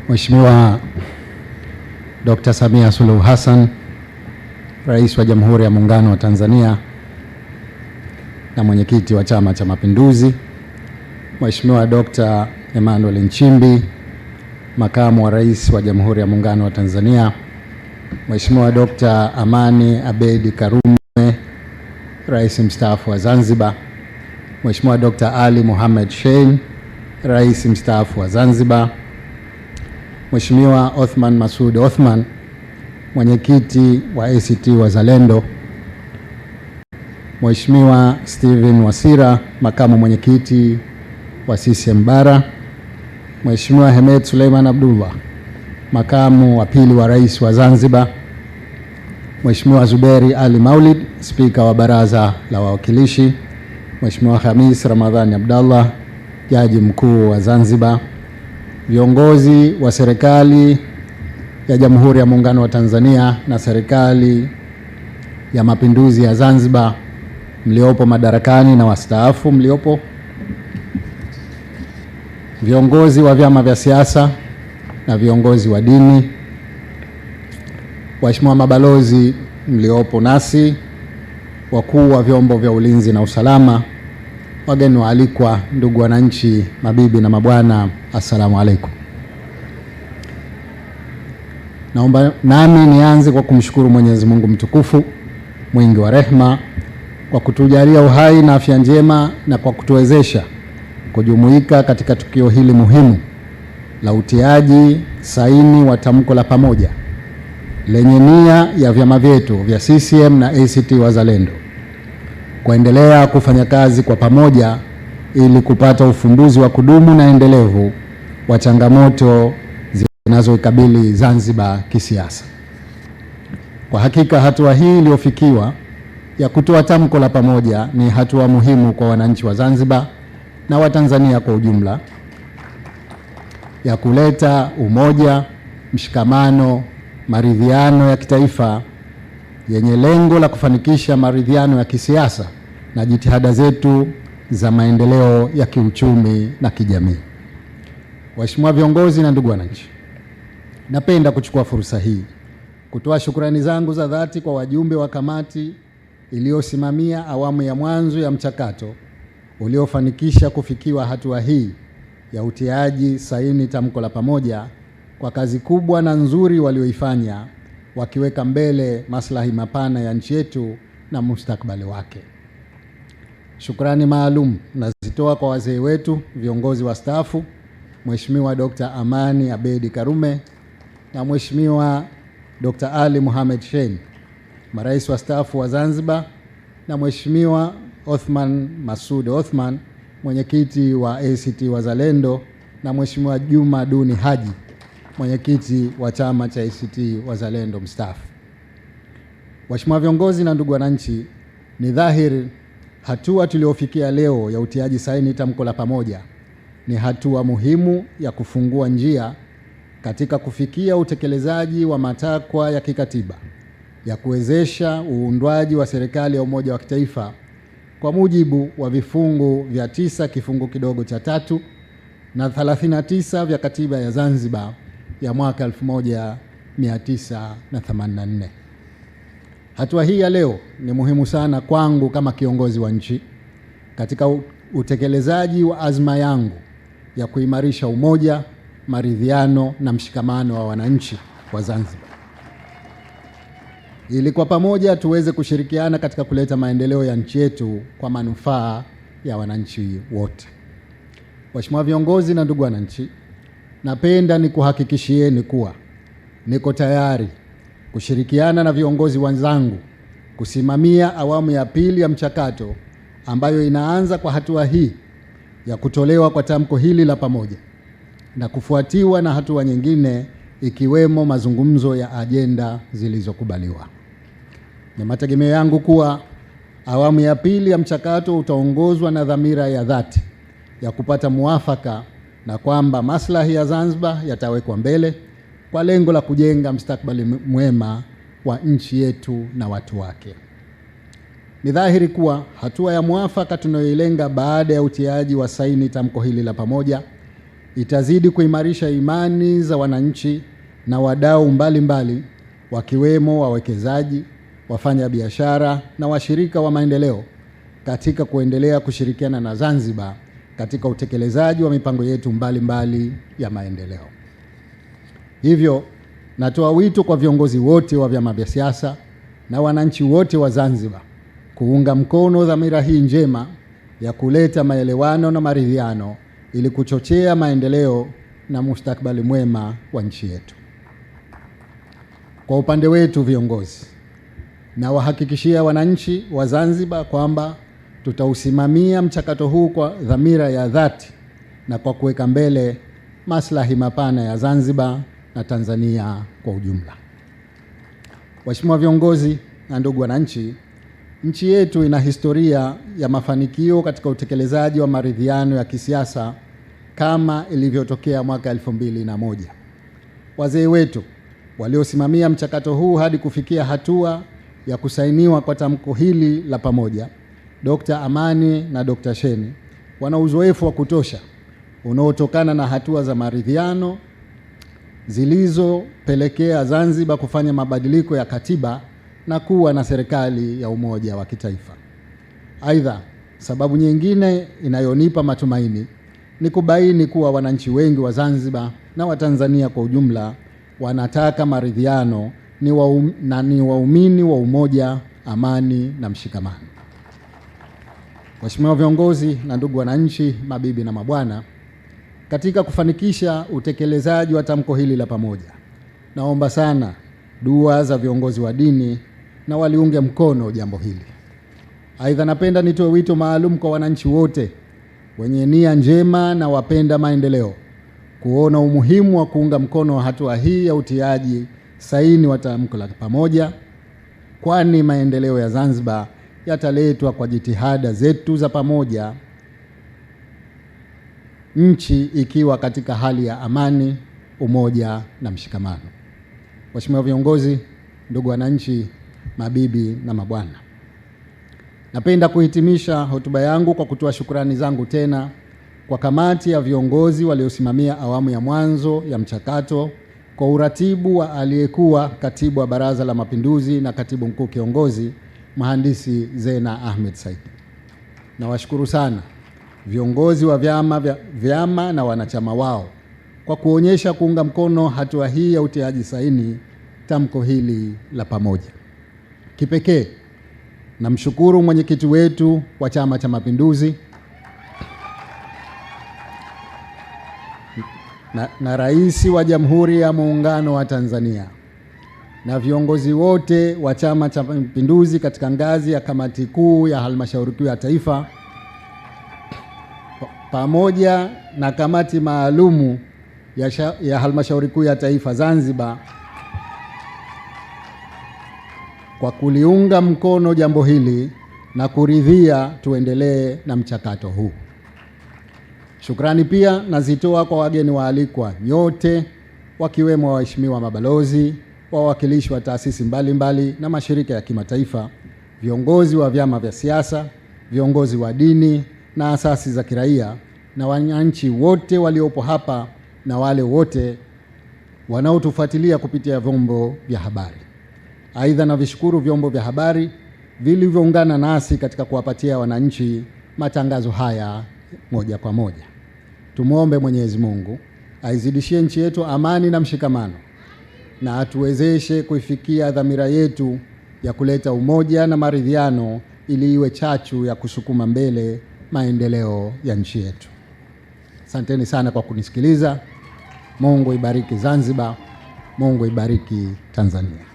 Mheshimiwa Dr. Samia Suluhu Hassan, Rais wa Jamhuri ya Muungano wa Tanzania na Mwenyekiti wa Chama cha Mapinduzi, Mheshimiwa Dr. Emmanuel Nchimbi, Makamu wa Rais wa Jamhuri ya Muungano wa Tanzania, Mheshimiwa Dr. Amani Abeid Karume, Rais mstaafu wa Zanzibar, Mheshimiwa Dr. Ali Mohamed Shein, Rais mstaafu wa Zanzibar, Mheshimiwa Othman Masoud Othman, Mwenyekiti wa ACT Wazalendo, Mheshimiwa Steven Wasira, Makamu Mwenyekiti wa CCM Bara, Mheshimiwa Hemed Suleiman Abdullah, Makamu wa Pili wa Rais wa Zanzibar, Mheshimiwa Zuberi Ali Maulid, Spika wa Baraza la Wawakilishi, Mheshimiwa Khamis Ramadhani Abdallah, Jaji Mkuu wa Zanzibar, viongozi wa serikali ya Jamhuri ya Muungano wa Tanzania na serikali ya Mapinduzi ya Zanzibar mliopo madarakani na wastaafu mliopo, viongozi wa vyama vya siasa na viongozi wa dini, waheshimiwa mabalozi mliopo nasi, wakuu wa vyombo vya ulinzi na usalama, wageni waalikwa, ndugu wananchi, mabibi na mabwana, assalamu alaikum. Naomba nami nianze kwa kumshukuru Mwenyezi Mungu mtukufu mwingi wa rehema kwa kutujalia uhai na afya njema na kwa kutuwezesha kujumuika katika tukio hili muhimu la utiaji saini wa tamko la pamoja lenye nia ya vyama vyetu vya CCM na ACT Wazalendo kuendelea kufanya kazi kwa pamoja ili kupata ufumbuzi wa kudumu na endelevu wa changamoto zinazoikabili Zanzibar kisiasa. Kwa hakika hatua hii iliyofikiwa ya kutoa tamko la pamoja ni hatua muhimu kwa wananchi wa Zanzibar na Watanzania kwa ujumla ya kuleta umoja, mshikamano, maridhiano ya kitaifa yenye lengo la kufanikisha maridhiano ya kisiasa na jitihada zetu za maendeleo ya kiuchumi na kijamii. Waheshimiwa viongozi na ndugu wananchi, napenda kuchukua fursa hii kutoa shukrani zangu za dhati kwa wajumbe wa kamati iliyosimamia awamu ya mwanzo ya mchakato uliofanikisha kufikiwa hatua hii ya utiaji saini tamko la pamoja kwa kazi kubwa na nzuri walioifanya, wakiweka mbele maslahi mapana ya nchi yetu na mustakabali wake. Shukrani maalum nazitoa kwa wazee wetu, viongozi wastaafu, Mheshimiwa Dr. Amani Abeid Karume na Mheshimiwa Dr. Ali Mohamed Shein, marais wastaafu wa Zanzibar, na Mheshimiwa Othman Masoud Othman, mwenyekiti wa ACT Wazalendo, na Mheshimiwa Juma Duni Haji, mwenyekiti wa chama cha ACT Wazalendo mstaafu. Waheshimiwa viongozi na ndugu wananchi, ni dhahiri hatua tuliofikia leo ya utiaji saini tamko la pamoja ni hatua muhimu ya kufungua njia katika kufikia utekelezaji wa matakwa ya kikatiba ya kuwezesha uundwaji wa serikali ya umoja wa kitaifa kwa mujibu wa vifungu vya 9 kifungu kidogo cha 3 na 39 vya katiba ya Zanzibar ya mwaka 1984. Hatua hii ya leo ni muhimu sana kwangu kama kiongozi wa nchi katika utekelezaji wa azma yangu ya kuimarisha umoja, maridhiano na mshikamano wa wananchi wa Zanzibar, ili kwa pamoja tuweze kushirikiana katika kuleta maendeleo ya nchi yetu kwa manufaa ya wananchi wote. Waheshimiwa viongozi na ndugu wananchi, napenda nikuhakikishieni kuwa niko tayari kushirikiana na viongozi wenzangu kusimamia awamu ya pili ya mchakato ambayo inaanza kwa hatua hii ya kutolewa kwa tamko hili la pamoja na kufuatiwa na hatua nyingine ikiwemo mazungumzo ya ajenda zilizokubaliwa. Ni mategemeo yangu kuwa awamu ya pili ya mchakato utaongozwa na dhamira ya dhati ya kupata muafaka na kwamba maslahi ya Zanzibar yatawekwa mbele kwa lengo la kujenga mustakabali mwema wa nchi yetu na watu wake. Ni dhahiri kuwa hatua ya muafaka tunayoilenga baada ya utiaji wa saini tamko hili la pamoja itazidi kuimarisha imani za wananchi na wadau mbalimbali wakiwemo wawekezaji, wafanya biashara na washirika wa maendeleo katika kuendelea kushirikiana na Zanzibar katika utekelezaji wa mipango yetu mbalimbali ya maendeleo. Hivyo, natoa wito kwa viongozi wote wa vyama vya siasa na wananchi wote wa Zanzibar kuunga mkono dhamira hii njema ya kuleta maelewano na maridhiano ili kuchochea maendeleo na mustakabali mwema wa nchi yetu. Kwa upande wetu viongozi, na wahakikishia wananchi wa Zanzibar kwamba tutausimamia mchakato huu kwa dhamira ya dhati na kwa kuweka mbele maslahi mapana ya Zanzibar na Tanzania kwa ujumla. Waheshimiwa viongozi na ndugu wananchi, nchi yetu ina historia ya mafanikio katika utekelezaji wa maridhiano ya kisiasa kama ilivyotokea mwaka 2001. Wazee wetu waliosimamia mchakato huu hadi kufikia hatua ya kusainiwa kwa tamko hili la pamoja, Dr. Amani na Dr. Sheni, wana uzoefu wa kutosha unaotokana na hatua za maridhiano zilizopelekea Zanzibar kufanya mabadiliko ya katiba na kuwa na serikali ya umoja wa kitaifa. Aidha, sababu nyingine inayonipa matumaini ni kubaini kuwa wananchi wengi wa Zanzibar na Watanzania kwa ujumla wanataka maridhiano na ni waumini wa umoja, amani na mshikamano. Waheshimiwa viongozi na ndugu wananchi, mabibi na mabwana, katika kufanikisha utekelezaji wa tamko hili la pamoja, naomba sana dua za viongozi wa dini na waliunge mkono jambo hili. Aidha, napenda nitoe wito maalum kwa wananchi wote wenye nia njema na wapenda maendeleo kuona umuhimu wa kuunga mkono hatua hii ya utiaji saini wa tamko la pamoja, kwani maendeleo ya Zanzibar yataletwa kwa jitihada zetu za pamoja, nchi ikiwa katika hali ya amani, umoja na mshikamano. Waheshimiwa viongozi, ndugu wananchi, mabibi na mabwana, napenda kuhitimisha hotuba yangu kwa kutoa shukrani zangu tena kwa kamati ya viongozi waliosimamia awamu ya mwanzo ya mchakato kwa uratibu wa aliyekuwa katibu wa Baraza la Mapinduzi na katibu mkuu kiongozi Mhandisi Zena Ahmed Said. Nawashukuru sana viongozi wa vyama na wanachama wao kwa kuonyesha kuunga mkono hatua hii ya utiaji saini tamko hili la pamoja. Kipekee namshukuru mwenyekiti wetu wa Chama cha Mapinduzi na Rais wa Jamhuri ya Muungano wa Tanzania na viongozi wote wa Chama cha Mapinduzi katika ngazi ya Kamati Kuu ya Halmashauri Kuu ya Taifa pamoja na Kamati Maalumu ya Halmashauri Kuu ya Taifa Zanzibar kwa kuliunga mkono jambo hili na kuridhia tuendelee na mchakato huu. Shukrani pia nazitoa kwa wageni waalikwa nyote, wakiwemo waheshimiwa mabalozi, wawakilishi wa taasisi mbalimbali na mashirika ya kimataifa, viongozi wa vyama vya siasa, viongozi wa dini na asasi za kiraia na wananchi wote waliopo hapa na wale wote wanaotufuatilia kupitia vyombo vya habari. Aidha, navishukuru vyombo vya habari vilivyoungana nasi katika kuwapatia wananchi matangazo haya moja kwa moja. Tumwombe Mwenyezi Mungu aizidishie nchi yetu amani na mshikamano na atuwezeshe kuifikia dhamira yetu ya kuleta umoja na maridhiano ili iwe chachu ya kusukuma mbele maendeleo ya nchi yetu. Asanteni sana kwa kunisikiliza. Mungu ibariki Zanzibar. Mungu ibariki Tanzania.